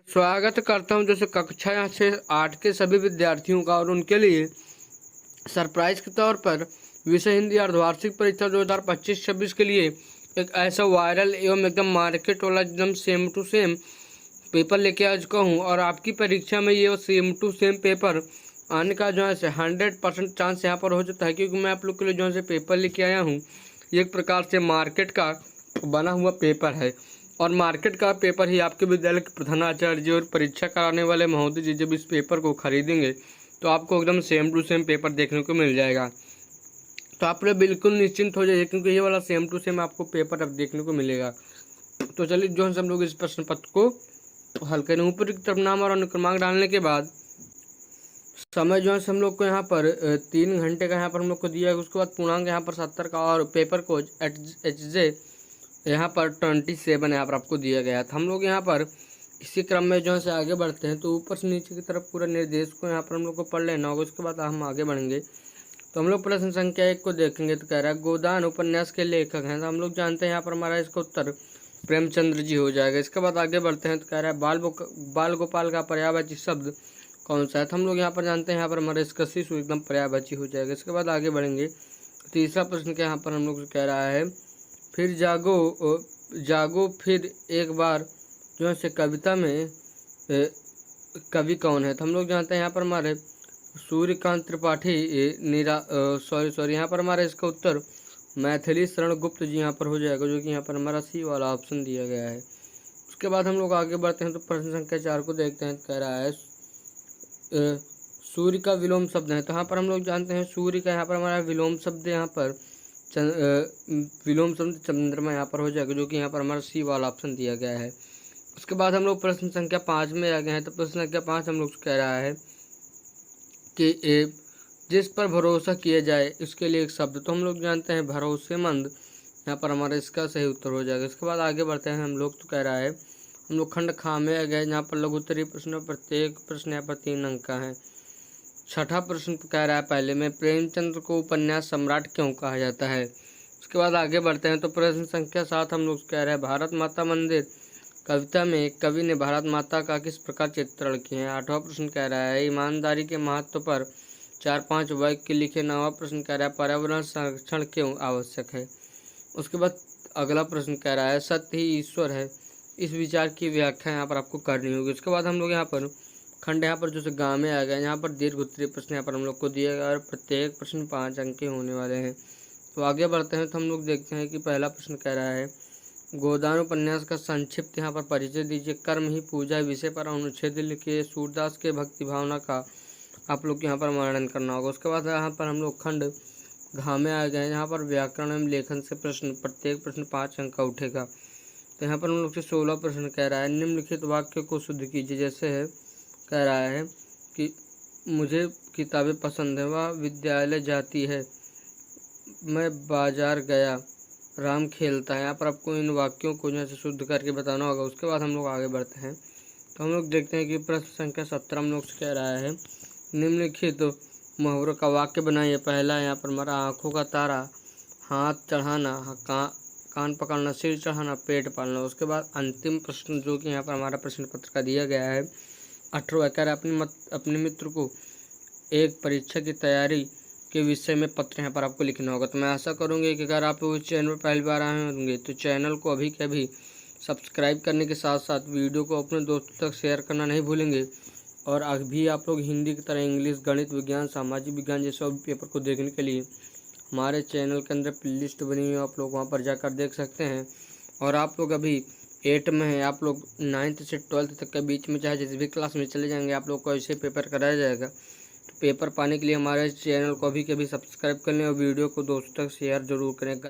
स्वागत करता हूं जैसे कक्षा से 8 के सभी विद्यार्थियों का और उनके लिए सरप्राइज के तौर पर विषय हिंदी अर्धवार्षिक परीक्षा 2025-26 के लिए एक ऐसा वायरल एवं एकदम मार्केट वाला एकदम सेम टू सेम पेपर लेके आ चुका हूँ। और आपकी परीक्षा में ये सेम टू सेम पेपर आने का जो है 100% चांस यहाँ पर हो जाता है, क्योंकि मैं आप लोग के लिए जो है पेपर लेके आया हूँ। ये एक प्रकार से मार्केट का बना हुआ पेपर है और मार्केट का पेपर ही आपके विद्यालय के प्रधानाचार्य जी और परीक्षा कराने वाले महोदय जी जब इस पेपर को खरीदेंगे तो आपको एकदम सेम टू सेम पेपर देखने को मिल जाएगा। तो आप लोग बिल्कुल निश्चिंत हो जाइए, क्योंकि ये वाला सेम टू सेम आपको पेपर अब देखने को मिलेगा। तो चलिए जो है हम लोग इस प्रश्न पत्र को हल करें। ऊपर की तरफ नाम और अनुक्रमांक डालने के बाद समय जो है हम लोग को यहाँ पर 3 घंटे का यहाँ पर हम लोग को दिया है। उसके बाद पूर्णांक यहाँ पर 70 का और पेपर को HJ यहाँ पर 27 यहाँ पर आपको दिया गया था। हम लोग यहाँ पर इसी क्रम में जो है आगे बढ़ते हैं। तो ऊपर से नीचे की तरफ पूरा निर्देश को यहाँ पर हम लोग को पढ़ लेना होगा। उसके बाद हम आगे बढ़ेंगे। तो हम लोग प्रश्न संख्या 1 को देखेंगे। तो कह रहा है गोदान उपन्यास के लेखक हैं। तो हम लोग जानते हैं यहाँ पर हमारा इसका उत्तर प्रेमचंद्र जी हो जाएगा। इसके बाद आगे बढ़ते हैं। तो कह रहा है बाल गोपाल का पर्यायवाची शब्द कौन सा है। तो हम लोग यहाँ पर जानते हैं यहाँ पर हमारा इसका शिशु एकदम पर्यायवाची हो जाएगा। इसके बाद आगे बढ़ेंगे। तीसरा प्रश्न के यहाँ पर हम लोग कह रहा है फिर जागो फिर एक बार जो है कविता में कवि कौन है। तो हम लोग जानते हैं यहाँ पर हमारे सूर्यकांत त्रिपाठी यहाँ पर हमारा इसका उत्तर मैथिली शरण गुप्त जी यहाँ पर हो जाएगा, जो कि यहाँ पर हमारा सी वाला ऑप्शन दिया गया है। उसके बाद हम लोग आगे बढ़ते हैं। तो प्रश्न संख्या 4 को देखते हैं। कह रहा है सूर्य का विलोम शब्द है। तो यहाँ पर हम लोग जानते हैं सूर्य का यहाँ पर हमारा विलोम शब्द यहाँ पर विलोम शब्द चंद्रमा यहाँ पर हो जाएगा, जो कि यहाँ पर हमारा सी वाला ऑप्शन दिया गया है। उसके बाद हम लोग प्रश्न संख्या 5 में आ गए हैं। तो प्रश्न संख्या 5 हम लोग कह रहा है कि जिस पर भरोसा किया जाए उसके लिए एक शब्द। तो हम लोग जानते हैं भरोसेमंद यहाँ पर हमारा इसका सही उत्तर हो जाएगा। इसके बाद आगे बढ़ते हैं हम लोग। तो कह रहा है हम लोग खंड खा में आ गए, जहाँ पर लघु उत्तरीय प्रश्न प्रत्येक प्रश्न यहाँ पर 3 अंक का है। छठा प्रश्न कह रहा है पहले में प्रेमचंद्र को उपन्यास सम्राट क्यों कहा जाता है। उसके बाद आगे बढ़ते हैं। तो प्रश्न संख्या 7 हम लोग कह रहे हैं भारत माता मंदिर कविता में कवि ने भारत माता का किस प्रकार चित्रण किया है। 8वां प्रश्न कह रहा है ईमानदारी के महत्व पर 4-5 वाक्य लिखे। 9वां प्रश्न कह रहा है पर्यावरण संरक्षण क्यों आवश्यक है। उसके बाद अगला प्रश्न कह रहा है सत्य ही ईश्वर है। इस विचार की व्याख्या यहाँ पर आपको करनी होगी। उसके बाद हम लोग यहाँ पर खंड यहाँ पर जो गाँव में आ गए, यहाँ पर दीर्घ उत्तरीय प्रश्न यहाँ पर हम लोग को दिया गया और प्रत्येक प्रश्न 5 अंक के होने वाले हैं। तो आगे बढ़ते हैं। तो हम लोग देखते हैं कि पहला प्रश्न कह रहा है गोदान उपन्यास का संक्षिप्त यहाँ पर परिचय दीजिए। कर्म ही पूजा विषय पर अनुच्छेद लिखिए। सूरदास के भक्ति भावना का आप लोग यहाँ पर वर्णन करना होगा। उसके बाद यहाँ पर हम लोग खंड घा में आ गए, यहाँ पर व्याकरण एवं लेखन से प्रश्न प्रत्येक प्रश्न 5 अंक का उठेगा। तो यहाँ पर हम लोग से 16 प्रश्न कह रहा है निम्नलिखित वाक्य को शुद्ध कीजिए। जैसे है कह रहा है कि मुझे किताबें पसंद है, वह विद्यालय जाती है, मैं बाजार गया, राम खेलता है। यहाँ पर आपको इन वाक्यों को जो है शुद्ध करके बताना होगा। उसके बाद हम लोग आगे बढ़ते हैं। तो हम लोग देखते हैं कि प्रश्न संख्या 17 हम लोग से कह रहा है निम्नलिखित मुहावरों का वाक्य बनाइए। पहला यहाँ पर हमारा आँखों का तारा, हाथ चढ़ाना, कान पकड़ना, सिर चढ़ाना, पेट पालना। उसके बाद अंतिम प्रश्न जो कि यहाँ पर हमारा प्रश्न पत्र का दिया गया है 18वां कह रहा है अपने मित्र को एक परीक्षा की तैयारी के विषय में पत्र यहाँ पर आपको लिखना होगा। तो मैं आशा करूँगी कि अगर आप लोग इस चैनल पर पहली बार आए होंगे तो चैनल को अभी के अभी सब्सक्राइब करने के साथ साथ वीडियो को अपने दोस्तों तक शेयर करना नहीं भूलेंगे। और अभी आप लोग हिंदी की तरह इंग्लिश, गणित, विज्ञान, सामाजिक विज्ञान जैसे सभी पेपर को देखने के लिए हमारे चैनल के अंदर प्ले लिस्ट बनी हुई है, आप लोग वहाँ पर जाकर देख सकते हैं। और आप लोग अभी 8 में हैं, आप लोग 9th से 12th तक के बीच में चाहे जिस भी क्लास में चले जाएंगे आप लोग को ऐसे पेपर कराया जाएगा। तो पेपर पाने के लिए हमारे चैनल को अभी के भी सब्सक्राइब कर लें और वीडियो को दोस्तों तक शेयर जरूर करें।